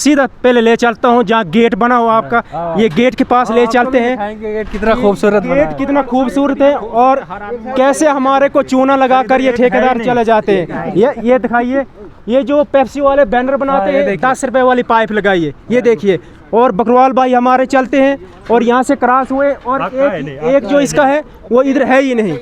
सीधा पहले ले चलता हूँ जहाँ गेट बना हुआ आपका, ये गेट के पास ले चलते हैं। गेट कितना खूबसूरत, गेट कितना खूबसूरत है और कैसे हमारे को चूना लगाकर ये ठेकेदार चले जाते हैं। ये दिखाइए, ये जो पेप्सी वाले बैनर बनाते हैं 10 रुपए वाली पाइप लगाइए, ये देखिए। और बकरवाल भाई हमारे चलते हैं और यहाँ से क्रॉस हुए और एक जो इसका है वो इधर है ही नहीं,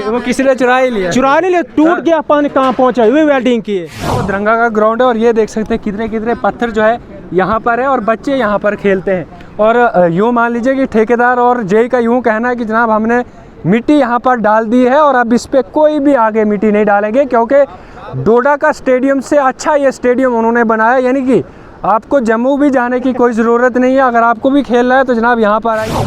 वो किसी ने चुरा ही लिया, टूट गया, पानी कहाँ पहुँचा, ये वेल्डिंग की है। वो दरंगा का ग्राउंड है और ये देख सकते हैं कितने कितने पत्थर जो है यहाँ पर है और बच्चे यहाँ पर खेलते हैं। और यूँ मान लीजिए कि ठेकेदार और जेई का यूँ कहना है कि जनाब हमने मिट्टी यहाँ पर डाल दी है और अब इस पर कोई भी आगे मिट्टी नहीं डालेंगे, क्योंकि डोडा का स्टेडियम से अच्छा ये स्टेडियम उन्होंने बनाया। यानी कि आपको जम्मू भी जाने की कोई ज़रूरत नहीं है, अगर आपको भी खेलना है तो जनाब यहाँ पर आइए।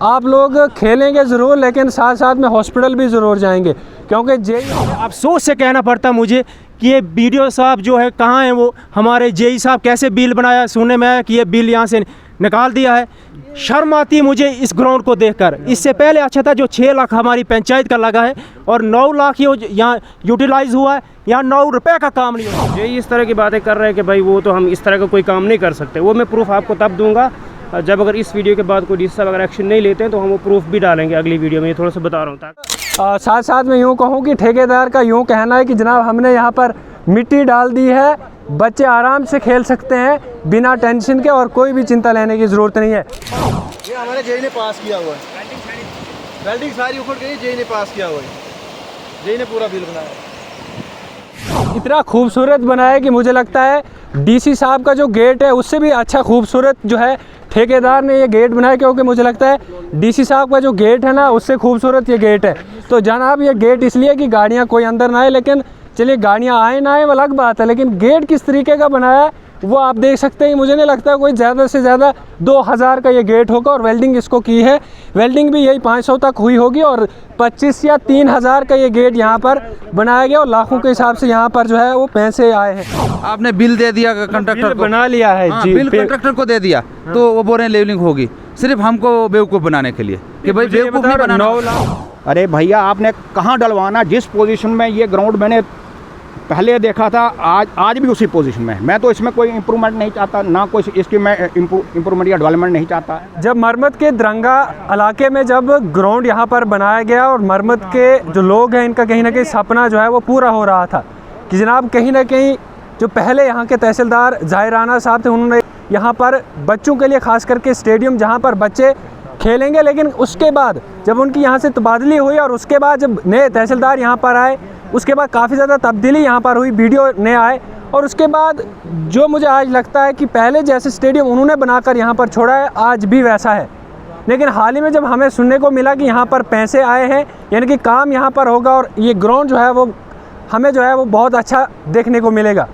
आप लोग खेलेंगे ज़रूर, लेकिन साथ साथ में हॉस्पिटल भी ज़रूर जाएंगे, क्योंकि जेई अफसोस से कहना पड़ता मुझे कि ये बीडीओ साहब जो है कहाँ हैं, वो हमारे जेई साहब कैसे बिल बनाया, सुनने में आया कि ये बिल यहाँ से निकाल दिया है। शर्म आती है मुझे इस ग्राउंड को देखकर। इससे पहले अच्छा था जो 6 लाख हमारी पंचायत का लगा है और 9 लाख ये यहाँ यूटिलाइज हुआ है, यहाँ 9 रुपए का काम नहीं हुआ। जो इस तरह की बातें कर रहे हैं कि भाई वो तो हम इस तरह का कोई काम नहीं कर सकते, वो मैं प्रूफ आपको तब दूंगा जब अगर इस वीडियो के बाद कोई डीसी साहब अगर एक्शन नहीं लेते हैं तो हम वो प्रूफ भी डालेंगे अगली वीडियो में। ये थोड़ा सा बता रहा हूँ। साथ साथ में यूँ कहूँ कि ठेकेदार का यूँ कहना है कि जनाब हमने यहाँ पर मिट्टी डाल दी है, बच्चे आराम से खेल सकते हैं बिना टेंशन के और कोई भी चिंता लेने की ज़रूरत नहीं है। ये हमारे जेई ने पास किया हुआ है, वेल्डिंग सारी उखड़ गई, जेई ने पास किया हुआ है, जेई ने पूरा बिल बनाया। इतना खूबसूरत बनाया है कि मुझे लगता है डीसी साहब का जो गेट है उससे भी अच्छा खूबसूरत जो है ठेकेदार ने ये गेट बनाया, क्योंकि मुझे लगता है डीसी साहब का जो गेट है ना उससे खूबसूरत ये गेट है। तो जनाब ये गेट इसलिए कि गाड़ियाँ कोई अंदर ना आए, लेकिन चलिए गाड़ियाँ आए ना आए वो अलग बात है, लेकिन गेट किस तरीके का बनाया है वो आप देख सकते हैं। मुझे नहीं लगता कोई ज़्यादा से ज़्यादा 2000 का ये गेट होगा और वेल्डिंग इसको की है, वेल्डिंग भी यही 500 तक हुई होगी और 25 या 3000 का ये गेट यहाँ पर बनाया गया और लाखों के हिसाब से यहाँ पर जो है वो पैसे आए हैं। आपने बिल दे दिया कंट्रैक्टर को, बना लिया है जी, बिल कंट्रैक्टर को दे दिया तो वो बोल रहे हैं लेवलिंग होगी, सिर्फ हमको बेवकूफ़ बनाने के लिए कि भाई बेवकूफ़ नहीं बनाना। 9 लाख। अरे भैया आपने कहाँ डलवाना, जिस पोजीशन में ये ग्राउंड मैंने पहले देखा था आज भी उसी पोजीशन में है। मैं तो इसमें कोई इम्प्रूवमेंट नहीं चाहता, ना कोई इसकी मैं इम्प्रूवमेंट या डेवलपमेंट नहीं चाहता। जब मरमत के दरंगा इलाके में जब ग्राउंड यहाँ पर बनाया गया और मरमत के जो लोग हैं इनका कहीं ना कहीं सपना जो है वो पूरा हो रहा था कि जनाब कहीं ना कहीं जो पहले यहाँ के तहसीलदार ज़ाहिर राना साहब थे उन्होंने यहाँ पर बच्चों के लिए खास करके स्टेडियम जहाँ पर बच्चे खेलेंगे, लेकिन उसके बाद जब उनकी यहाँ से तबादली हुई और उसके बाद जब नए तहसीलदार यहाँ पर आए उसके बाद काफ़ी ज़्यादा तब्दीली यहाँ पर हुई, वीडियो नए आए और उसके बाद जो मुझे आज लगता है कि पहले जैसे स्टेडियम उन्होंने बनाकर यहाँ पर छोड़ा है आज भी वैसा है। लेकिन हाल ही में जब हमें सुनने को मिला कि यहाँ पर पैसे आए हैं, यानी कि काम यहाँ पर होगा और ये ग्राउंड जो है वो हमें जो है वो बहुत अच्छा देखने को मिलेगा,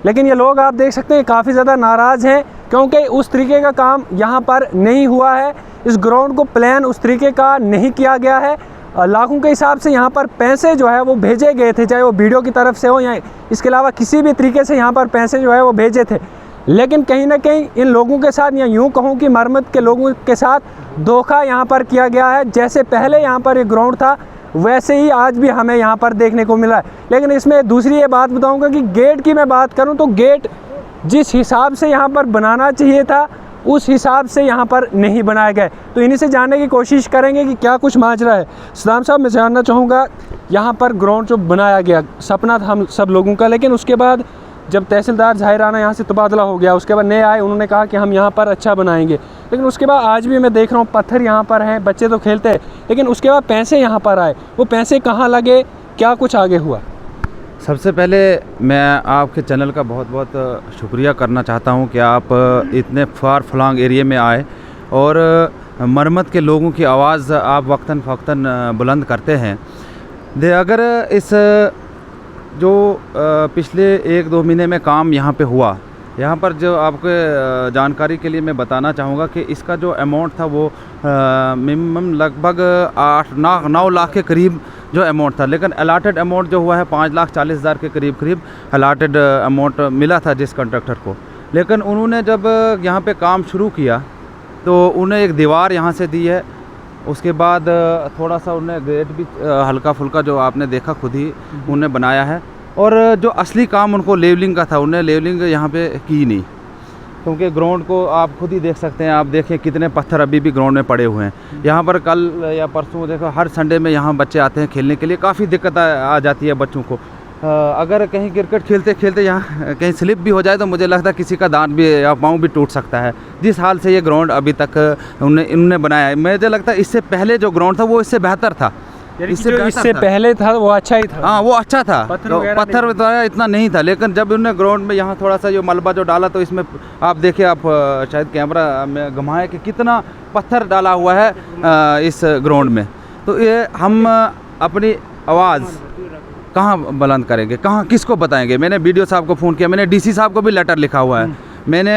लेकिन ये लोग आप देख सकते हैं काफ़ी ज़्यादा नाराज़ हैं क्योंकि उस तरीके का काम यहाँ पर नहीं हुआ है, इस ग्राउंड को प्लान उस तरीके का नहीं किया गया है। लाखों के हिसाब से यहाँ पर पैसे जो है वो भेजे गए थे, चाहे वो वीडियो की तरफ से हो या इसके अलावा किसी भी तरीके से यहाँ पर पैसे जो है वो भेजे थे, लेकिन कहीं ना कहीं इन लोगों के साथ या यूँ कहूँ कि मरमत के लोगों के साथ धोखा यहाँ पर किया गया है। जैसे पहले यहाँ पर एक ग्राउंड था वैसे ही आज भी हमें यहाँ पर देखने को मिला है। लेकिन इसमें दूसरी ये बात बताऊँगा कि गेट की मैं बात करूँ तो गेट जिस हिसाब से यहाँ पर बनाना चाहिए था उस हिसाब से यहाँ पर नहीं बनाए गए। तो इन्हीं से जानने की कोशिश करेंगे कि क्या कुछ माजरा है। सदाम साहब मैं जानना चाहूँगा यहाँ पर ग्राउंड जो बनाया गया सपना था हम सब लोगों का, लेकिन उसके बाद जब तहसीलदार ज़ाहिर राना यहाँ से तबादला हो गया उसके बाद नए आए, उन्होंने कहा कि हम यहाँ पर अच्छा बनाएंगे, लेकिन उसके बाद आज भी मैं देख रहा हूँ पत्थर यहाँ पर हैं, बच्चे तो खेलते हैं, लेकिन उसके बाद पैसे यहाँ पर आए, वो पैसे कहाँ लगे, क्या कुछ आगे हुआ? सबसे पहले मैं आपके चैनल का बहुत बहुत शुक्रिया करना चाहता हूं कि आप इतने फार फ्लॉन्ग एरिया में आए और मरमत के लोगों की आवाज़ आप वक्तन फ़वक्तन बुलंद करते हैं। अगर इस जो पिछले 1-2 महीने में काम यहाँ पे हुआ, यहाँ पर जो आपके जानकारी के लिए मैं बताना चाहूँगा कि इसका जो अमाउंट था वो मिनिमम लगभग 8-9 लाख के करीब जो अमाउंट था, लेकिन अलाटेड अमाउंट जो हुआ है 5,40,000 के करीब अलाटेड अमाउंट मिला था जिस कॉन्ट्रैक्टर को। लेकिन उन्होंने जब यहाँ पे काम शुरू किया तो उन्हें एक दीवार यहाँ से दी है, उसके बाद थोड़ा सा उन्हें गेट भी हल्का फुल्का जो आपने देखा खुद ही उन्हें बनाया है, और जो असली काम उनको लेवलिंग का था उन्हें लेवलिंग यहाँ पे की नहीं। क्योंकि ग्राउंड को आप खुद ही देख सकते हैं। आप देखें कितने पत्थर अभी भी ग्राउंड में पड़े हुए हैं। यहाँ पर कल या परसों देखो हर संडे में यहाँ बच्चे आते हैं खेलने के लिए, काफ़ी दिक्कत आ जाती है बच्चों को। अगर कहीं क्रिकेट खेलते खेलते यहाँ कहीं स्लिप भी हो जाए तो मुझे लगता है किसी का दांत भी या पाँव भी टूट सकता है। जिस हाल से ये ग्राउंड अभी तक इन्होंने बनाया है, मुझे लगता है इससे पहले जो ग्राउंड था वो इससे बेहतर था। इससे पहले था वो अच्छा ही था। हाँ वो अच्छा था, पत्थर वगैरह इतना नहीं था, लेकिन जब उन्होंने ग्राउंड में यहाँ थोड़ा सा जो मलबा जो डाला तो इसमें आप देखिए, आप शायद कैमरा में घुमाए कि कितना पत्थर डाला हुआ है इस ग्राउंड में। तो ये हम अपनी आवाज़ कहाँ बुलंद करेंगे, कहाँ किसको बताएंगे। मैंने बीडीओ साहब को फ़ोन किया, मैंने डीसी साहब को भी लेटर लिखा हुआ है, मैंने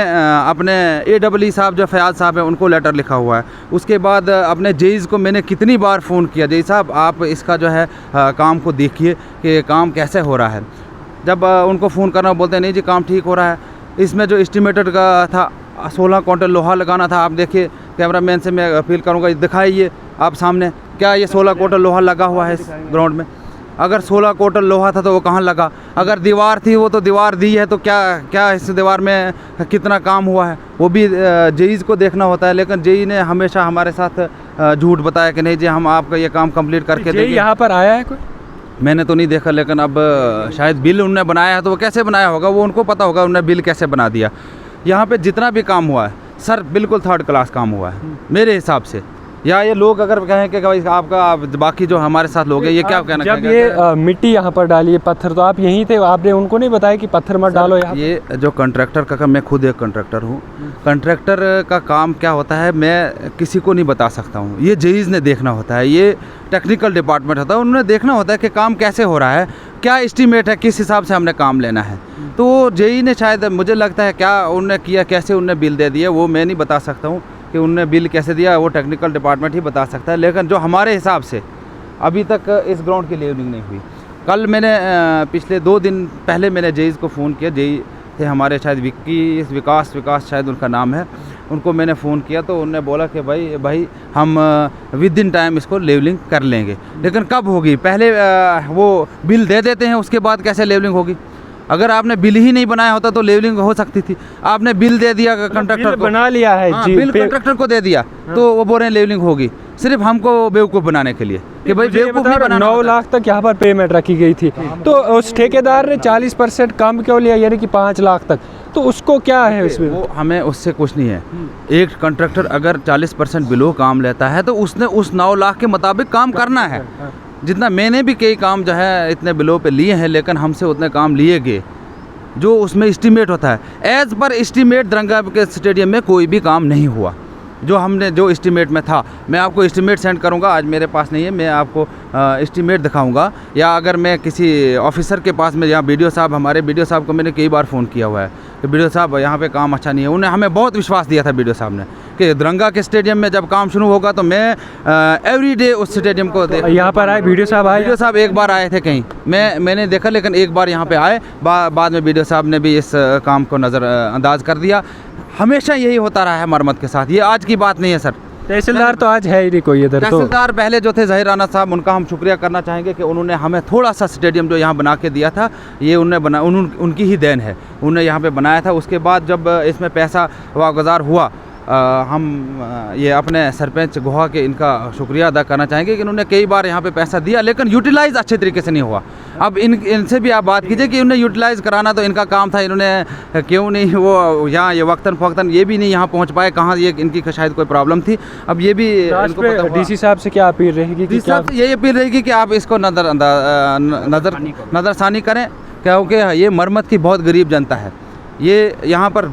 अपने AEE साहब जो फयाज साहब हैं उनको लेटर लिखा हुआ है। उसके बाद अपने जेईज़ को मैंने कितनी बार फ़ोन किया, जेई साहब आप इसका जो है काम को देखिए कि काम कैसे हो रहा है। जब उनको फ़ोन करना बोलते हैं नहीं जी काम ठीक हो रहा है। इसमें जो एस्टिमेटेड का था 16 क्विंटल लोहा लगाना था। आप देखिए, कैमरामैन से मैं अपील करूँगा दिखाइए आप सामने, क्या ये 16 क्विंटल लोहा लगा हुआ है इस ग्राउंड में? अगर 16 क्विंटल लोहा था तो वो कहाँ लगा? अगर दीवार थी वो तो दीवार दी है, तो क्या इस दीवार में कितना काम हुआ है वो भी जेईज़ को देखना होता है। लेकिन जेई ने हमेशा हमारे साथ झूठ बताया कि नहीं जी हम आपका ये काम कंप्लीट करके देंगे। यहाँ पर आया है कोई? मैंने तो नहीं देखा, लेकिन अब शायद बिल उन्होंने बनाया है तो वो कैसे बनाया होगा वो उनको पता होगा, उन्होंने बिल कैसे बना दिया। यहाँ पे जितना भी काम हुआ है सर बिल्कुल 3rd क्लास काम हुआ है मेरे हिसाब से। या ये लोग अगर कहें कि भाई आपका बाकी जो हमारे साथ लोग हैं ये क्या कहना जब ये मिट्टी यहाँ पर डाली है पत्थर, तो आप यहीं थे, आपने उनको नहीं बताया कि पत्थर मत डालो यहाँ? ये जो कॉन्ट्रैक्टर का काम, मैं खुद एक कॉन्ट्रैक्टर हूँ, कॉन्ट्रैक्टर का काम क्या होता है मैं किसी को नहीं बता सकता हूँ। ये जेईज़ ने देखना होता है, ये टेक्निकल डिपार्टमेंट होता है, उन्होंने देखना होता है कि काम कैसे हो रहा है, क्या एस्टीमेट है, किस हिसाब से हमने काम लेना है। तो जेई ने शायद मुझे लगता है क्या उन्होंने किया, कैसे उन्होंने बिल दे दिया वो मैं नहीं बता सकता हूँ कि उन्होंने बिल कैसे दिया, वो टेक्निकल डिपार्टमेंट ही बता सकता है। लेकिन जो हमारे हिसाब से अभी तक इस ग्राउंड की लेवलिंग नहीं हुई। कल मैंने पिछले 2 दिन पहले मैंने जेईज़ को फ़ोन किया, जेई थे हमारे शायद विकास शायद उनका नाम है, उनको मैंने फ़ोन किया तो उन्होंने बोला कि भाई हम विद इन टाइम इसको लेवलिंग कर लेंगे। लेकिन कब होगी? पहले वो बिल दे देते हैं उसके बाद कैसे लेवलिंग होगी? अगर आपने बिल ही नहीं बनाया होता तो लेवलिंग हो सकती थी। आपने बिल दे दिया कॉन्ट्रैक्टर को, बना लिया है हाँ, जी, बिल कॉन्ट्रैक्टर को दे दिया तो वो बोल रहे हैं लेवलिंग होगी, सिर्फ हमको बेवकूफ़ बनाने के लिए कि भाई बेवकूफ़ नहीं बनाना। 9 लाख तक यहाँ पर पेमेंट रखी गई थी, तो उस ठेकेदार ने 40% कम क्यों लिया, यानी कि 5 लाख तक? तो उसको क्या है इसमें? वो हमें उससे कुछ नहीं है। एक कॉन्ट्रैक्टर अगर 40% बिलो काम लेता है तो उसने उस 9 लाख के मुताबिक काम करना है। जितना मैंने भी कई काम जो है इतने बिलो पे लिए हैं, लेकिन हमसे उतने काम लिए गए जो उसमें एस्टीमेट होता है। एज़ पर एस्टीमेट दरंगा के स्टेडियम में कोई भी काम नहीं हुआ जो एस्टीमेट में था। मैं आपको एस्टीमेट सेंड करूंगा, आज मेरे पास नहीं है, मैं आपको एस्टीमेट दिखाऊंगा। या अगर मैं किसी ऑफिसर के पास में, यहाँ बीडीओ साहब, हमारे बीडीओ साहब को मैंने कई बार फ़ोन किया हुआ है कि बीडीओ साहब यहाँ पे काम अच्छा नहीं है। उन्हें हमें बहुत विश्वास दिया था बीडीओ साहब ने कि दरंगा के स्टेडियम में जब काम शुरू होगा तो मैं एवरीडे उस स्टेडियम को यहाँ पर आए बीडीओ साहब? बीडीओ साहब एक बार आए थे कहीं, मैंने देखा, लेकिन एक बार यहाँ पे आए, बाद में बीडीओ साहब ने भी इस काम को नज़रअंदाज कर दिया। हमेशा यही होता रहा है मरम्मत के साथ, ये आज की बात नहीं है सर। तहसीलदार तो आज है ही नहीं कोई इधर। तो तहसीलदार पहले जो थे ज़हीर राना साहब, उनका हम शुक्रिया करना चाहेंगे कि उन्होंने हमें थोड़ा सा स्टेडियम जो यहाँ बना के दिया था, ये उनकी ही देन है, उन्होंने यहाँ पे बनाया था। उसके बाद जब इसमें पैसा वागुज़ार हुआ, हम ये अपने सरपंच गोहा के इनका शुक्रिया अदा करना चाहेंगे कि इन्होंने कई बार यहाँ पे पैसा दिया लेकिन यूटिलाइज़ अच्छे तरीके से नहीं हुआ। अब इनसे भी आप बात कीजिए कि इन्हें यूटिलाइज़ कराना तो इनका काम था, इन्होंने क्यों नहीं वो यहाँ ये वक्तन फ़वक्तन ये भी नहीं यहाँ पहुँच पाए, कहाँ ये इनकी शायद कोई प्रॉब्लम थी। अब ये भी इनको पता हुआ। डीसी साहब से क्या अपील रहेगी? डीसी साहब से यही अपील रहेगी कि आप इसको नज़रसानी करें, क्योंकि ये मरम्मत की बहुत गरीब जनता है। ये यहाँ पर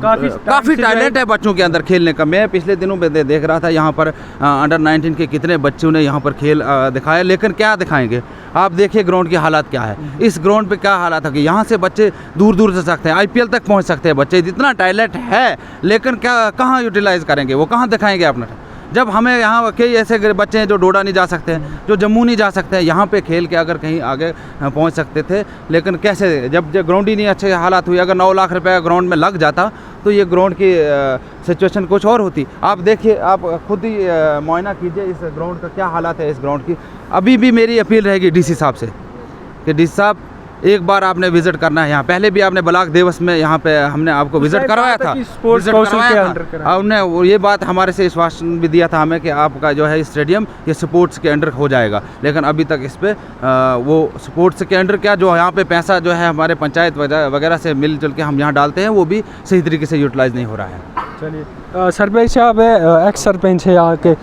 काफ़ी टैलेंट है बच्चों के अंदर खेलने का। मैं पिछले दिनों में देख रहा था यहाँ पर अंडर 19 के कितने बच्चों ने यहाँ पर खेल दिखाया, लेकिन क्या दिखाएंगे? आप देखिए ग्राउंड की हालत क्या है, इस ग्राउंड पे क्या हालत है कि यहाँ से बच्चे दूर दूर से सकते हैं, IPL तक पहुँच सकते हैं बच्चे, जितना टैलेंट है, लेकिन क्या कहाँ यूटिलाइज़ करेंगे, वो कहाँ दिखाएंगे अपना? जब हमें यहाँ कई ऐसे बच्चे हैं जो डोडा नहीं जा सकते हैं, जो जम्मू नहीं जा सकते हैं, यहाँ पे खेल के अगर कहीं आगे पहुँच सकते थे, लेकिन कैसे? जब ग्राउंड ही नहीं अच्छे हालात हुई, अगर 9 लाख रुपए ग्राउंड में लग जाता तो ये ग्राउंड की सिचुएशन कुछ और होती। आप देखिए, आप खुद ही मुआयना कीजिए इस ग्राउंड का क्या हालात है इस ग्राउंड की। अभी भी मेरी अपील रहेगी डीसी साहब से कि डीसी साहब एक बार आपने विजिट करना है यहाँ। पहले भी आपने ब्लॉक दिवस में यहाँ पे हमने आपको विजिट करवाया था, स्पोर्ट्स visit काउंसिल करवाया के था। अंडर कराया। और उन्हें ये बात हमारे से आश्वासन भी दिया था हमें कि आपका जो है स्टेडियम ये स्पोर्ट्स के अंडर हो जाएगा, लेकिन अभी तक इस पे वो स्पोर्ट्स के अंडर क्या, जो यहाँ पे पैसा जो है हमारे पंचायत वगैरह से मिलजुल के हम यहाँ डालते हैं वो भी सही तरीके से यूटिलाइज़ नहीं हो रहा है। चलिए सरपंच साहब है, एक्स सरपंच है यहाँ के,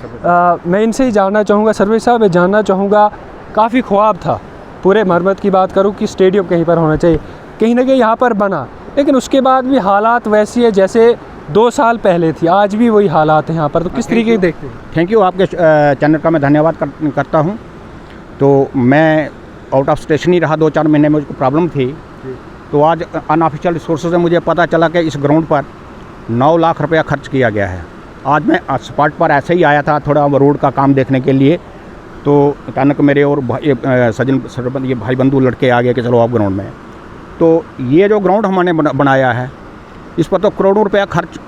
मैं इनसे ही जानना चाहूँगा। सरपंच साहब मैं जानना चाहूँगा, काफ़ी ख्वाब था पूरे मरम्मत की बात करूँ कि स्टेडियम कहीं पर होना चाहिए, कहीं ना कहीं यहाँ पर बना, लेकिन उसके बाद भी हालात वैसी है जैसे 2 साल पहले थी, आज भी वही हालात हैं यहाँ पर। तो किस तरीके से देखते हैं? थैंक यू, आपके चैनल का मैं धन्यवाद करता हूँ। तो मैं आउट ऑफ स्टेशन ही रहा, 2-4 महीने में मुझको प्रॉब्लम थी। तो आज अनऑफिशियल सोर्सेज से मुझे पता चला कि इस ग्राउंड पर 9 लाख रुपया खर्च किया गया है। आज मैं स्पॉट पर ऐसे ही आया था थोड़ा रोड का काम देखने के लिए, तो अचानक मेरे और सजन सरपंच ये भाई बंधु लड़के आ गए कि चलो आप ग्राउंड में। तो ये जो ग्राउंड हमने बनाया है इस पर तो करोड़ों रुपया खर्च,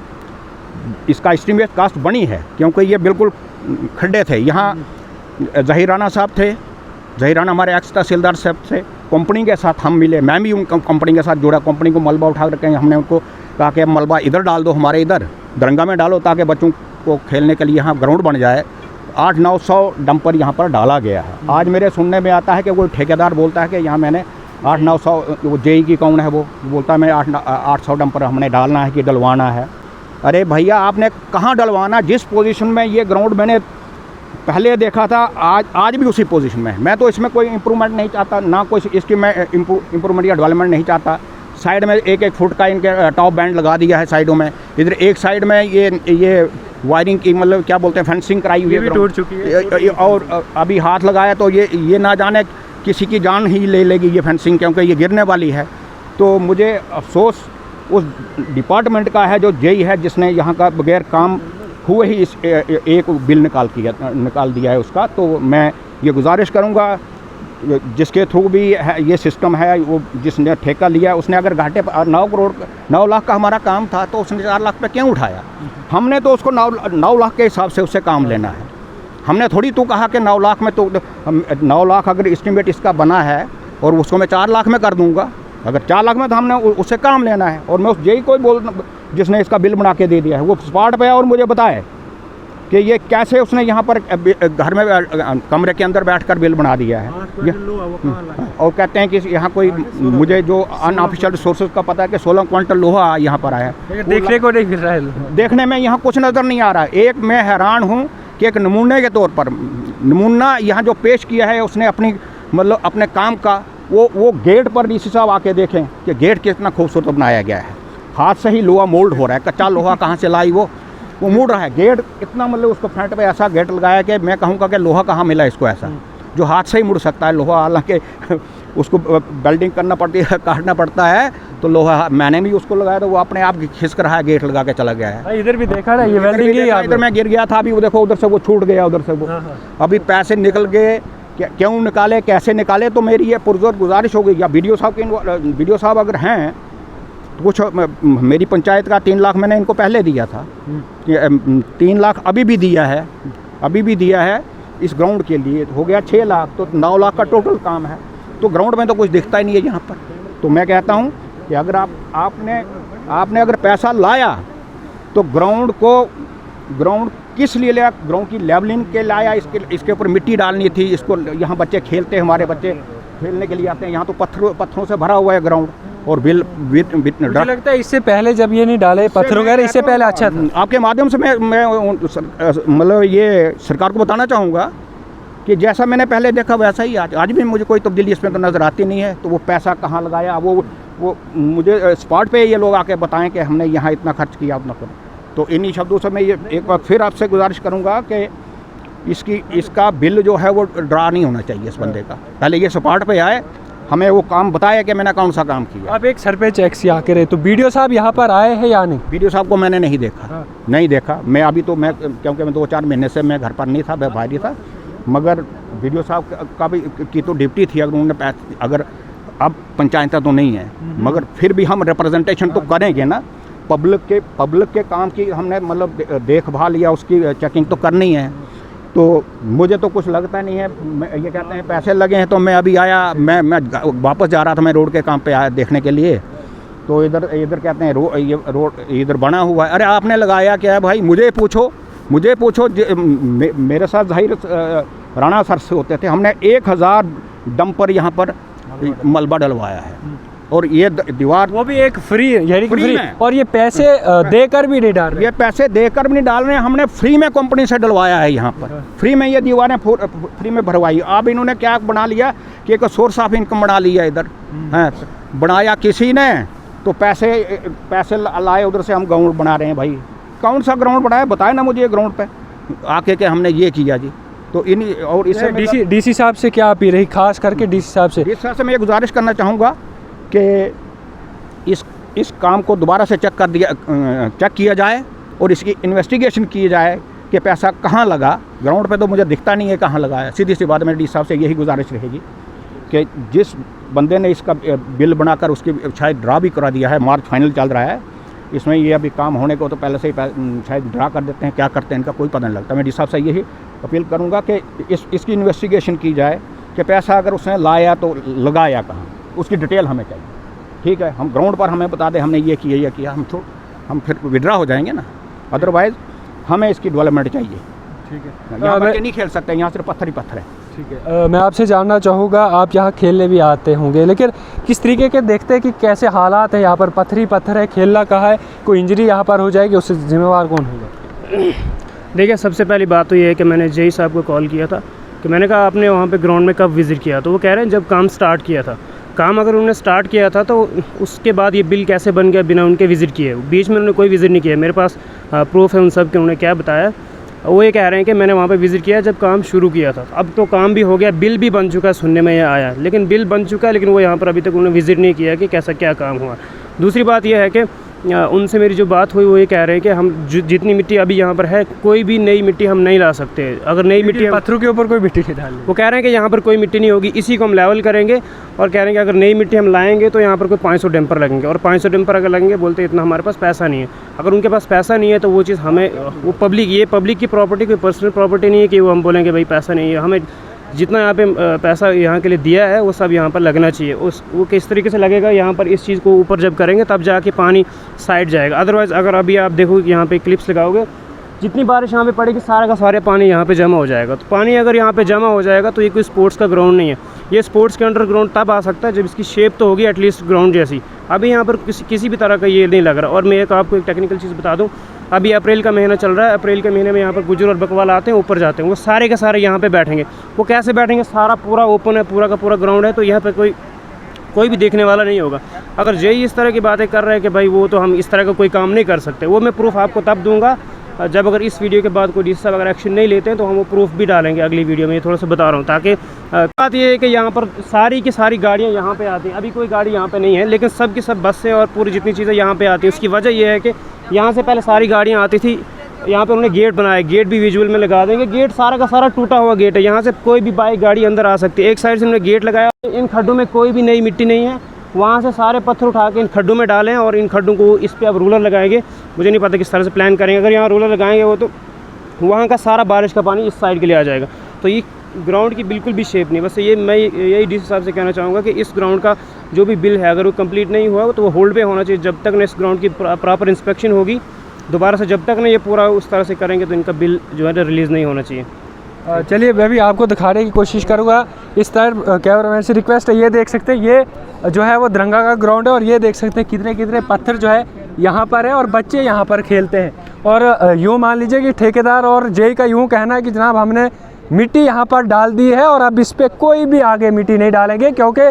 इसका एस्टीमेट कास्ट बनी है, क्योंकि ये बिल्कुल खड्डे थे। यहाँ ज़हीर राना साहब थे, ज़हीर राना हमारे एक्स तहसीलदार साहब से कंपनी के साथ हम मिले, मैं भी उन कंपनी के साथ जुड़ा। कंपनी को मलबा उठा करके हमने उनको कहा कि मलबा इधर डाल दो, हमारे इधर दरंगा में डालो, ताकि बच्चों को खेलने के लिए यहाँ ग्राउंड बन जाए। 800-900 डंपर यहाँ पर डाला गया है। आज मेरे सुनने में आता है कि कोई ठेकेदार बोलता है कि यहाँ मैंने 800-900, वो जेई की कौन है वो बोलता है मैं 800 डंपर हमने डालना है कि डलवाना है। अरे भैया आपने कहाँ डलवाना, जिस पोजीशन में ये ग्राउंड मैंने पहले देखा था आज भी उसी पोजीशन में है। मैं तो इसमें कोई इम्प्रूवमेंट नहीं चाहता, ना कोई इसकी मैं इम्प्रूवमेंट या डेवलपमेंट नहीं चाहता। साइड में 1-1 फुट का इनके टॉप बैंड लगा दिया है साइडों में। इधर एक साइड में ये वायरिंग की मतलब क्या बोलते हैं फेंसिंग कराई हुई है, टूट चुकी है। और अभी हाथ लगाया तो ये ना जाने किसी की जान ही ले लेगी ये फेंसिंग, क्योंकि ये गिरने वाली है। तो मुझे अफसोस उस डिपार्टमेंट का है जो जेई है, जिसने यहाँ का बगैर काम हुए ही इस एक बिल निकाल दिया है उसका। तो मैं ये गुजारिश करूँगा जिसके थ्रू भी है ये सिस्टम है, वो जिसने ठेका लिया उसने अगर घाटे 9 लाख का हमारा काम था तो उसने 4 लाख पे क्यों उठाया? हमने तो उसको 9 लाख के हिसाब से उससे काम लेना है। हमने थोड़ी तो कहा कि 9 लाख में, तो 9 लाख अगर एस्टीमेट इसका बना है और उसको मैं 4 लाख में कर दूंगा, अगर 4 लाख में तो हमने उससे काम लेना है। और मैं उस जेई को जिसने इसका बिल बना के दे दिया है वो स्पॉट पे और मुझे बताए कि ये कैसे उसने यहाँ पर घर में कमरे के अंदर बैठकर बिल बना दिया है। और कहते हैं कि यहाँ कोई, मुझे जो अनऑफिशियल सोर्सेज का पता है कि 16 क्विंटल लोहा यहाँ पर आया है, देखने को नहीं मिल रहा है। देखने में यहाँ कुछ नज़र नहीं आ रहा है। एक मैं हैरान हूँ कि एक नमूने के तौर पर नमूना यहाँ जो पेश किया है उसने अपनी मतलब अपने काम का, वो गेट पर डीसी साहब आके देखें कि गेट कितना खूबसूरत बनाया गया है। हाथ से ही लोहा मोल्ड हो रहा है, कच्चा लोहा कहाँ से लाई वो मुड़ रहा है। गेट इतना मतलब उसको फ्रंट पे ऐसा गेट लगाया कि मैं कहूँगा कि लोहा कहाँ मिला इसको ऐसा, जो हाथ से ही मुड़ सकता है लोहा। हालांकि उसको वेल्डिंग करना पड़ती है, काटना पड़ता है, तो लोहा मैंने भी उसको लगाया तो वो अपने आप खिसक रहा है, गेट लगा के चला गया है। इधर भी देखा ना ये वेल्डिंग ही, इधर मैं गिर गया था अभी, वो देखो उधर से वो छूट गया, उधर से वो अभी पैसे निकल गए। क्यों निकाले, कैसे निकाले? तो मेरी ये पुरजोर गुजारिश हो गई, या वीडियो साहब अगर हैं तो कुछ, मेरी पंचायत का 3 लाख मैंने इनको पहले दिया था, 3 लाख अभी भी दिया है इस ग्राउंड के लिए, हो गया 6 लाख, तो 9 लाख का टोटल काम है। तो ग्राउंड में तो कुछ दिखता ही नहीं है यहाँ पर। तो मैं कहता हूँ कि अगर आपने अगर पैसा लाया तो ग्राउंड किस लिए लाया? ग्राउंड की लेवलिंग के लाया, इसके ऊपर मिट्टी डालनी थी, इसको यहाँ बच्चे खेलते हैं, हमारे बच्चे खेलने के लिए आते हैं। यहाँ तो पत्थरों से भरा हुआ है ग्राउंड। और मुझे लगता है इससे पहले जब ये नहीं डाले पत्थर वगैरह, इससे पहले अच्छा था। आपके माध्यम से मैं मतलब ये सरकार को बताना चाहूँगा कि जैसा मैंने पहले देखा वैसा ही आज भी मुझे कोई तब्दीली इसमें तो नज़र आती नहीं है। तो वो पैसा कहाँ लगाया, वो मुझे स्पॉट पे ये लोग आके बताएं कि हमने यहाँ इतना खर्च किया, उतना कर। तो इन्हीं शब्दों से मैं ये एक बार फिर आपसे गुजारिश करूँगा कि इसका बिल जो है वो ड्रा नहीं होना चाहिए इस बंदे का। पहले ये स्पॉट पे आए, हमें वो काम बताया कि मैंने कौन सा काम किया। आप एक सरपंच एक्स आके रहे, तो वीडियो साहब यहाँ पर आए हैं या नहीं? वीडियो साहब को मैंने नहीं देखा, नहीं देखा। मैं अभी तो क्योंकि मैं 2-4 महीने से मैं घर पर नहीं था, मैं बाहर था। मगर वीडियो साहब का भी की तो ड्यूटी थी, अगर उन्होंने अगर अब पंचायत तो नहीं है, मगर फिर भी हम रिप्रेजेंटेशन तो करेंगे ना। पब्लिक के काम की हमने मतलब देखभाल या उसकी चेकिंग तो करनी है। तो मुझे तो कुछ लगता नहीं है। ये कहते हैं पैसे लगे हैं, तो मैं अभी आया, मैं वापस जा रहा था, मैं रोड के काम पे आया देखने के लिए, तो इधर कहते हैं ये रोड इधर बना हुआ है। अरे आपने लगाया क्या है भाई, मुझे पूछो। मेरे साथ जाहिर राणा सर से होते थे, हमने 1000 डंपर यहाँ पर मलबा डलवाया है, और ये दीवार वो भी एक फ्री, यानी कि फ्री फ्री, में। और ये पैसे देकर भी नहीं डाल रहे। ये पैसे देकर भी नहीं डाल रहे हैं, हमने फ्री में कंपनी से डलवाया है यहाँ पर, फ्री में ये दीवारें फ्री में भरवाई। अब इन्होंने क्या बना लिया कि एक सोर्स ऑफ इनकम बना लिया इधर है, बनाया किसी ने, तो पैसे लाए उधर से हम ग्राउंड बना रहे हैं। भाई कौन सा ग्राउंड बनाया, बताए ना मुझे, ये ग्राउंड पे आके के हमने ये किया जी। तो इन और इससे डीसी साहब से क्या अपील रही, खास करके डीसी साहब से मैं ये गुजारिश करना चाहूँगा कि इस काम को दोबारा से चेक किया जाए और इसकी इन्वेस्टिगेशन की जाए कि पैसा कहाँ लगा। ग्राउंड पे तो मुझे दिखता नहीं है कहाँ लगा है। सीधी सी बात, मेरी डी साहब से यही गुजारिश रहेगी कि जिस बंदे ने इसका बिल बनाकर उसकी शायद ड्रा भी करा दिया है, मार्च फाइनल चल रहा है, इसमें ये अभी काम होने को तो पहले से ही शायद ड्रा कर देते हैं, क्या करते हैं इनका कोई पता नहीं लगता। मैं डी साहब से यही अपील करूँगा कि इसकी इन्वेस्टिगेशन की जाए कि पैसा अगर उसने लाया तो लगाया कहाँ, उसकी डिटेल हमें चाहिए। ठीक है, हम ग्राउंड पर हमें बता दें हमने ये किया, हम फिर विड्रा हो जाएंगे ना, अदरवाइज़ हमें इसकी डेवलपमेंट चाहिए। ठीक है, यहाँ बच्चे नहीं खेल सकते, यहाँ सिर्फ पत्थर ही पत्थर है। ठीक है, मैं आपसे जानना चाहूँगा, आप यहाँ खेलने भी आते होंगे, लेकिन किस तरीके के देखते हैं कि कैसे हालात है यहाँ पर, पत्थर ही पत्थर है, खेलना कहाँ है, कोई इंजरी यहाँ पर हो जाएगी उससे जिम्मेवार कौन होगा? देखिए, सबसे पहली बात तो ये है कि मैंने जेई साहब को कॉल किया था कि मैंने कहा आपने वहाँ पे ग्राउंड में कब विज़िट किया, तो वो कह रहे हैं जब काम स्टार्ट किया था। काम अगर उन्होंने स्टार्ट किया था तो उसके बाद ये बिल कैसे बन गया बिना उनके विज़िट किए? बीच में उन्होंने कोई विज़िट नहीं किया। मेरे पास प्रूफ है उन सब के। उन्होंने क्या बताया, वो ये कह रहे हैं कि मैंने वहाँ पे विज़िट किया जब काम शुरू किया था। अब तो काम भी हो गया, बिल भी बन चुका है, सुनने में ये आया, लेकिन बिल बन चुका है, लेकिन वो यहाँ पर अभी तक उन्होंने विज़िट नहीं किया कि कैसा क्या काम हुआ। दूसरी बात यह है कि उनसे मेरी जो बात हुई वो ये कह रहे हैं कि हम जितनी मिट्टी अभी यहाँ पर है, कोई भी नई मिट्टी हम नहीं ला सकते। अगर नई मिट्टी, पत्थरों के ऊपर कोई मिट्टी नहीं डालनी। वो कह रहे हैं कि यहाँ पर कोई मिट्टी नहीं होगी, इसी को हम लेवल करेंगे, और कह रहे हैं कि अगर नई मिट्टी हम लाएंगे तो यहाँ पर कोई 500 डंपर लगेंगे, और 500 डंपर अगर लगेंगे, बोलते इतना हमारे पास पैसा नहीं है। अगर उनके पास पैसा नहीं है तो वो चीज़ हमें, वो पब्लिक की प्रॉपर्टी, कोई पर्सनल प्रॉपर्टी नहीं है कि वो हम बोलेंगे भाई पैसा नहीं है। हमें जितना यहाँ पे पैसा यहाँ के लिए दिया है वो सब यहाँ पर लगना चाहिए। वो किस तरीके से लगेगा, यहाँ पर इस चीज़ को ऊपर जब करेंगे तब जाके पानी साइड जाएगा। अदरवाइज़ अगर अभी आप देखो कि यहाँ पे क्लिप्स लगाओगे, जितनी बारिश यहाँ पे पड़ेगी सारा का सारा पानी यहाँ पे जमा हो जाएगा। तो पानी अगर यहाँ पे जमा हो जाएगा तो ये कोई स्पोर्ट्स का ग्राउंड नहीं है। ये स्पोर्ट्स के अंडर ग्राउंड तब आ सकता है जब इसकी शेप तो होगी एटलीस्ट ग्राउंड जैसी। अभी यहाँ पर किसी भी तरह का ये नहीं लग रहा। और मैं आपको एक टेक्निकल चीज़ बता दूँ, अभी अप्रैल का महीना चल रहा है। अप्रैल के महीने में यहाँ पर गुजर और बकवाल आते हैं, ऊपर जाते हैं, वो सारे के सारे यहाँ पे बैठेंगे। वो कैसे बैठेंगे, सारा पूरा ओपन है, पूरा का पूरा ग्राउंड है, तो यहाँ पर कोई भी देखने वाला नहीं होगा। अगर जेई इस तरह की बातें कर रहे हैं कि भाई वो तो हम इस तरह का कोई काम नहीं कर सकते, वो मैं प्रूफ आपको तब दूंगा जब अगर इस वीडियो के बाद कोई डीसी साहब अगर एक्शन नहीं लेते हैं, तो हम वो प्रूफ भी डालेंगे अगली वीडियो में। ये थोड़ा सा बता रहा हूँ ताकि बात ये है कि यहाँ पर सारी की सारी गाड़ियाँ यहाँ पे आती हैं। अभी कोई गाड़ी यहाँ पे नहीं है, लेकिन सब की सब बसें और पूरी जितनी चीज़ें यहाँ पे आती हैं। उसकी वजह यह है कि यहाँ से पहले सारी गाड़ियाँ आती थी, यहाँ पे उन्होंने गेट बनाया, गेट भी विजुअल में लगा देंगे। गेट सारा का सारा टूटा हुआ गेट है, यहाँ से कोई भी बाइक गाड़ी अंदर आ सकती है। एक साइड से उन्होंने गेट लगाया, इन खड्डों में कोई भी नई मिट्टी नहीं है, वहाँ से सारे पत्थर उठा के इन खड्डों में डालें और इन खड्डों को इस पर अब रूलर लगाएंगे। मुझे नहीं पता किस तरह से प्लान करेंगे। अगर यहाँ रूलर लगाएंगे वो तो वहाँ का सारा बारिश का पानी इस साइड के लिए आ जाएगा। तो ये ग्राउंड की बिल्कुल भी शेप नहीं। बस ये मैं यही डीसी साहब से कहना चाहूँगा कि इस ग्राउंड का जो भी बिल है अगर वो कंप्लीट नहीं हुआ तो वो होल्ड पे होना चाहिए जब तक न इस ग्राउंड की प्रॉपर इंस्पेक्शन होगी दोबारा से। जब तक ना ये पूरा उस तरह से करेंगे तो इनका बिल जो है ना रिलीज़ नहीं होना चाहिए। चलिए मैं भी आपको दिखाने की कोशिश करूँगा। इस तरह कैमरामैन से रिक्वेस्ट है, ये देख सकते हैं ये जो है वो दरंगा का ग्राउंड है, और ये देख सकते हैं कितने कितने पत्थर जो है यहाँ पर है, और बच्चे यहाँ पर खेलते हैं। और यूँ मान लीजिए कि ठेकेदार और जेई का यूँ कहना है कि जनाब हमने मिट्टी यहाँ पर डाल दी है और अब इस पर कोई भी आगे मिट्टी नहीं डालेंगे, क्योंकि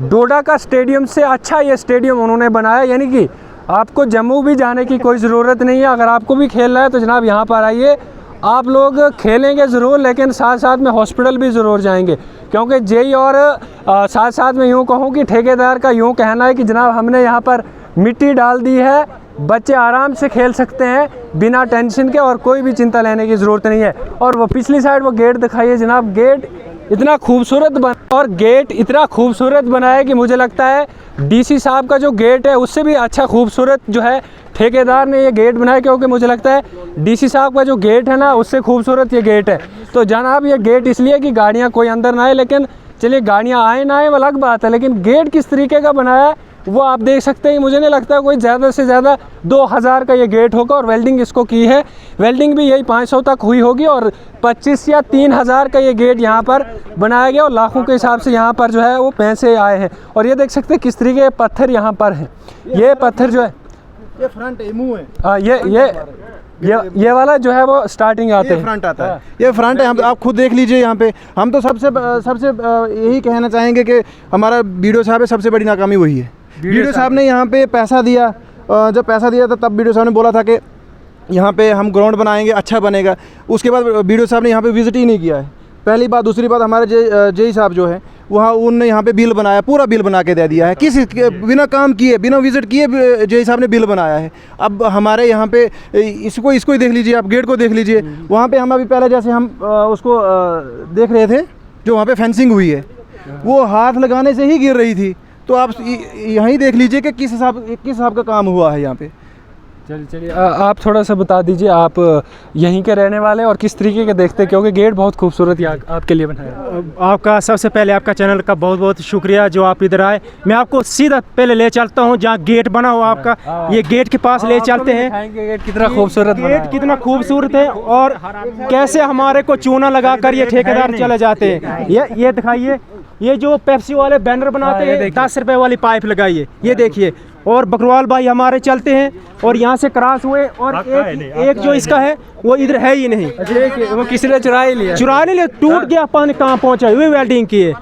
डोडा का स्टेडियम से अच्छा ये स्टेडियम उन्होंने बनाया। यानी कि आपको जम्मू भी जाने की कोई ज़रूरत नहीं है। अगर आपको भी खेलना है तो जनाब यहाँ पर आइए, आप लोग खेलेंगे ज़रूर, लेकिन साथ साथ में हॉस्पिटल भी ज़रूर जाएंगे, क्योंकि जेई और साथ साथ में यूँ कहूँ कि ठेकेदार का यूँ कहना है कि जनाब हमने यहाँ पर मिट्टी डाल दी है, बच्चे आराम से खेल सकते हैं बिना टेंशन के और कोई भी चिंता लेने की ज़रूरत नहीं है। और वो पिछली साइड वो गेट दिखाइए जनाब, गेट इतना खूबसूरत और गेट इतना खूबसूरत बना है कि मुझे लगता है डीसी साहब का जो गेट है उससे भी अच्छा खूबसूरत जो है ठेकेदार ने ये गेट बनाया, क्योंकि मुझे लगता है डीसी साहब का जो गेट है ना उससे खूबसूरत ये गेट है। तो जनाब ये गेट इसलिए कि गाड़ियाँ कोई अंदर ना आए, लेकिन चलिए गाड़ियाँ आए ना आए वो अलग बात है, लेकिन गेट किस तरीके का बनाया है वो आप देख सकते हैं। मुझे नहीं लगता कोई ज़्यादा से ज़्यादा 2000 का ये गेट होगा, और वेल्डिंग इसको की है, वेल्डिंग भी यही 500 तक हुई होगी, और 25 या 3000 का ये गेट यहाँ पर बनाया गया, और लाखों के हिसाब से यहाँ पर जो है वो पैसे आए हैं। और ये देख सकते हैं किस तरीके के पत्थर यहाँ पर हैं। ये पत्थर जो है ये फ्रंट है, मुंह है। हाँ, ये वाला जो है वो स्टार्टिंग आते हैं, फ्रंट आता है, ये फ्रंट है। हम आप खुद देख लीजिए यहाँ पे। हम तो सबसे यही कहना चाहेंगे कि हमारा बीडीओ साहब है, सबसे बड़ी नाकामी वही है। बीडीओ साहब ने यहाँ पे पैसा दिया, जब पैसा दिया था तब बीडीओ साहब ने बोला था कि यहाँ पे हम ग्राउंड बनाएंगे, अच्छा बनेगा। उसके बाद बीडीओ साहब ने यहाँ पे विजिट ही नहीं किया है, पहली बात। दूसरी बात, हमारे जेई साहब जो है वहाँ उनने यहाँ पे बिल बनाया, पूरा बिल बना के दे दिया है, बिना काम किए, बिना विजिट किए जेई साहब ने बिल बनाया है। अब हमारे यहाँ पे इसको ही देख लीजिए, आप गेट को देख लीजिए। वहाँ पे हम अभी पहले जैसे हम उसको देख रहे थे, जो वहाँ पे फेंसिंग हुई है वो हाथ लगाने से ही गिर रही थी। तो आप यहीं देख लीजिए कि किस हिसाब का काम हुआ है यहाँ पे। चलिए आप थोड़ा सा बता दीजिए, आप यहीं के रहने वाले और किस तरीके के देखते हैं, क्योंकि गेट बहुत खूबसूरत यहाँ आपके लिए बनाया। आपका सबसे पहले आपका चैनल का बहुत बहुत शुक्रिया जो आप इधर आए। मैं आपको सीधा पहले ले चलता हूँ जहाँ गेट बना हुआ आपका, ये गेट के पास ले चलते हैं। गेट कितना खूबसूरत, गेट कितना खूबसूरत है, और कैसे हमारे को चूना लगाकर ये ठेकेदार चले जाते हैं। ये दिखाइए, ये जो पेप्सी वाले बैनर बनाते हैं, 10 रुपए वाली पाइप लगाइए, ये देखिए। और बकरवाल भाई हमारे चलते हैं और यहाँ से क्रॉस हुए, और एक जो इसका है वो इधर है ही नहीं, वो किसी ने चुरा नहीं लिया, टूट गया, पानी कहाँ पहुँचा, ये वेल्डिंग की है।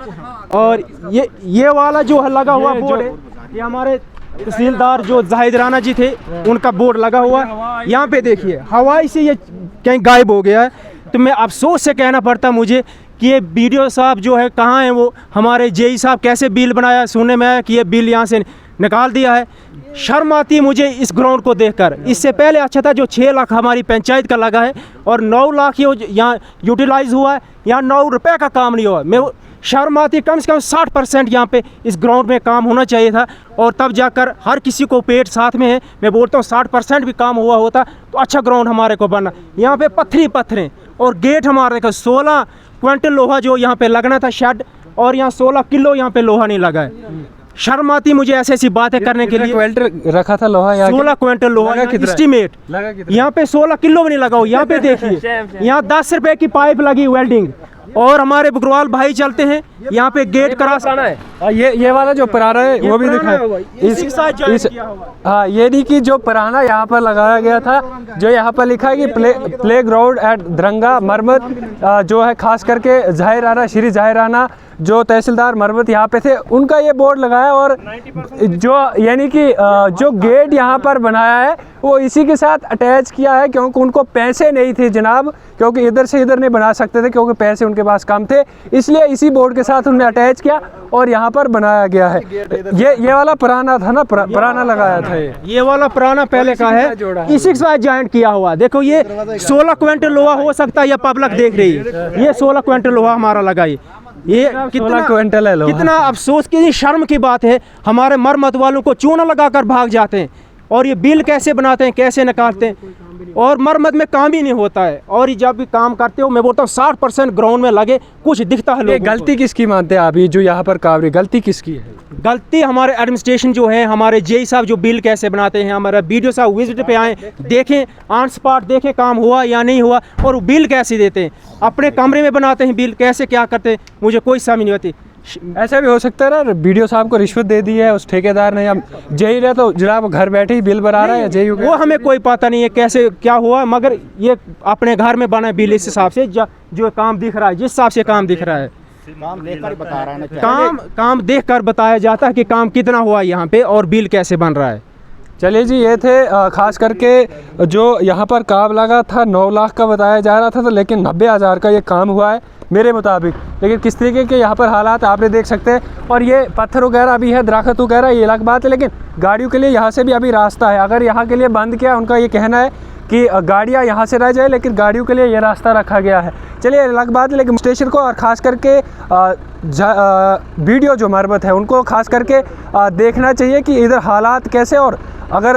और ये वाला जो है लगा हुआ बोर्ड है, ये हमारे तहसीलदार जो जाहिद राणा जी थे उनका बोर्ड लगा हुआ है। यहाँ पे देखिए हवाई से ये कहीं गायब हो गया है। तो मैं अफसोस से कहना पड़ता मुझे कि ये बीडीओ साहब जो है कहाँ हैं, वो हमारे जेई साहब कैसे बिल बनाया, सुनने में आया कि ये बिल यहाँ से निकाल दिया है। शर्म आती है मुझे इस ग्राउंड को देखकर। इससे पहले अच्छा था जो 6 लाख हमारी पंचायत का लगा है, और 9 लाख यहाँ यूटिलाइज हुआ है, यहाँ 9 रुपये का काम नहीं हुआ। मैं शर्म आती है, कम से कम 60% यहाँ पे इस ग्राउंड में काम होना चाहिए था, और तब जाकर हर किसी को पेट साथ में है। मैं बोलता हूँ 60% भी काम हुआ होता तो अच्छा ग्राउंड हमारे को बनना। यहाँ पे पत्थरें, और गेट हमारे को 16 क्विंटल लोहा जो यहाँ पे लगना था शेड, और यहाँ 16 किलो यहाँ पे लोहा नहीं लगा है। शर्म आती मुझे ऐसी बातें करने के लिए। क्विंटल रखा था लोहा यहाँ, 16 क्विंटल लोहा एस्टीमेट यहाँ पे 16 किलो भी नहीं लगा हो। यहाँ पे देखिए, यहाँ 10 रुपए की पाइप लगी वेल्डिंग, और हमारे बकरवाल भाई चलते हैं यहाँ पे गेट क्रॉस आना है। ये वाला जो पुराना है वो भी दिखाया। हाँ, ये नहीं कि जो पुराना यहाँ पर लगाया गया था, जो यहाँ पर लिखा है कि प्ले ग्राउंड एट दरंगा मरमत, जो है खास करके जाहिर राणा, श्री जाहिर राणा जो तहसीलदार मरमत यहाँ पे थे, उनका ये बोर्ड लगाया। और जो यानी कि जो गेट यहाँ पर बनाया है वो इसी के साथ अटैच किया है, क्योंकि उनको पैसे नहीं थे जनाब, क्योंकि इधर से इधर नहीं बना सकते थे, क्योंकि पैसे उनके पास कम थे, इसलिए इसी बोर्ड के साथ उन्होंने अटैच किया और यहाँ पर बनाया गया है। ये वाला पुराना था ना, पुराना लगाया था। ये वाला पुराना पहले का है, इसी के साथ ज्वाइंट किया हुआ। देखो ये 16 क्विंटल लोहा हो सकता है, ये पब्लिक देख रही है, ये 16 क्विंटल लोहा हमारा लगा। ये कितना क्विंटल है लोहा। कितना अफसोस की शर्म की बात है, हमारे मरम्मत वालों को चूना लगाकर भाग जाते हैं, और ये बिल कैसे बनाते हैं, कैसे निकालते हैं, और मरम्मत में काम ही नहीं होता है। और ये जब भी काम करते हो, मैं बोलता हूँ 60% ग्राउंड में लगे, कुछ दिखता है। गलती किसकी मानते हैं आप, ये जो यहाँ पर काम, गलती किसकी है? गलती हमारे एडमिनिस्ट्रेशन जो है, हमारे जेई साहब जो बिल कैसे बनाते हैं, हमारा बीडीओ साहब विजिट पे आए, देखें ऑन स्पॉट, देखें काम हुआ या नहीं हुआ, और बिल कैसे देते हैं, अपने कमरे में बनाते हैं बिल, कैसे क्या करते हैं, मुझे कोई समझ नहीं आती। ऐसा भी हो सकता है ना, वीडियो साहब को रिश्वत दे दी है उस ठेकेदार ने, या जेई रहे तो जनाब घर बैठे ही बिल बना रहा है, जेई वो हमें कोई पता नहीं है कैसे क्या हुआ, मगर ये अपने घर में बना बिल इस हिसाब से जो काम दिख रहा है, जिस हिसाब से काम दिख रहा है, काम देखकर बता रहा है ना, काम देख कर बताया जाता है कि काम कितना हुआ यहाँ पे और बिल कैसे बन रहा है। चलिए जी, ये थे खास करके जो यहाँ पर काम लगा था 9 लाख का बताया जा रहा था, तो लेकिन 90,000 का ये काम हुआ है मेरे मुताबिक। लेकिन किस तरीके के यहाँ पर हालात आपने देख सकते हैं, और ये पत्थर वगैरह भी है, दरख्त वगैरह, ये अलग बात है, लेकिन गाड़ियों के लिए यहाँ से भी अभी रास्ता है। अगर यहाँ के लिए बंद किया, उनका ये कहना है कि गाड़ियाँ यहाँ से ना जाए, लेकिन गाड़ियों के लिए ये रास्ता रखा गया है। चलिए अलग बात है, लेकिन स्टेशन को और ख़ास करके वीडियो जो मरम्मत है उनको खास करके देखना चाहिए कि इधर हालात कैसे। और अगर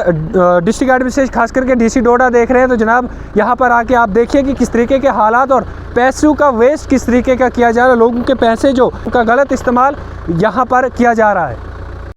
डिस्ट्रिक्ट एडमिनिस्ट्रेशन खास करके डीसी डोडा देख रहे हैं तो जनाब यहाँ पर आके आप देखिए कि किस तरीके के हालात और पैसों का वेस्ट किस तरीके का किया जा रहा है, लोगों के पैसे जो का गलत इस्तेमाल यहाँ पर किया जा रहा है।